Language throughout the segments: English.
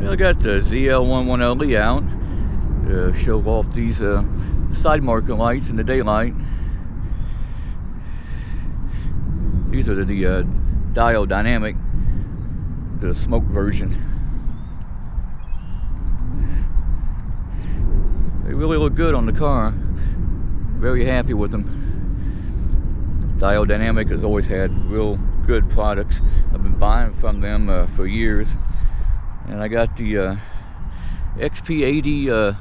I got the zl1 1LE out to show off these side marker lights in the daylight. These are the diode dynamic, the smoke version. They really look good on the car. Very happy with them. Diode Dynamic has always had real good products. I've been buying from them for years. And I got the xp80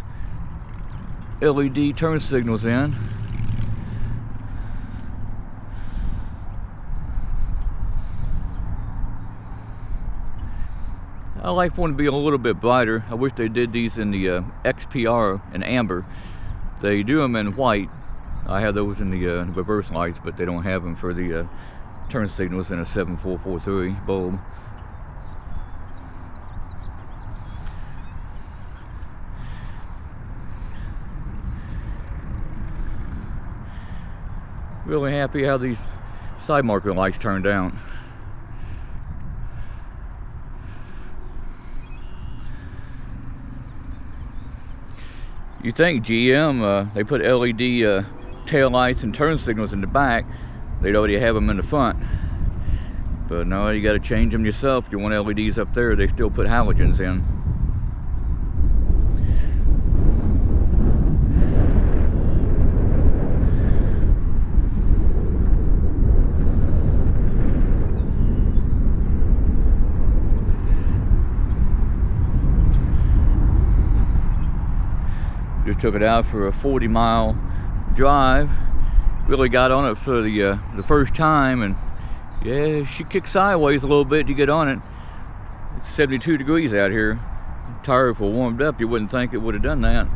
LED turn signals in. I like one to be a little bit brighter. I wish they did these in the XPR in amber. They do them in white. I have those in the reverse lights, but they don't have them for the turn signals in a 7443 bulb. Really happy how these side marker lights turned out. You think GM, they put LED tail lights and turn signals in the back, they'd already have them in the front. But no, you got to change them yourself. If you want LEDs up there, they still put halogens in. Just took it out for a 40-mile drive. Really got on it for the first time, and yeah, she kicked sideways a little bit to get on it. It's 72 degrees out here. Tires were warmed up. You wouldn't think it would have done that.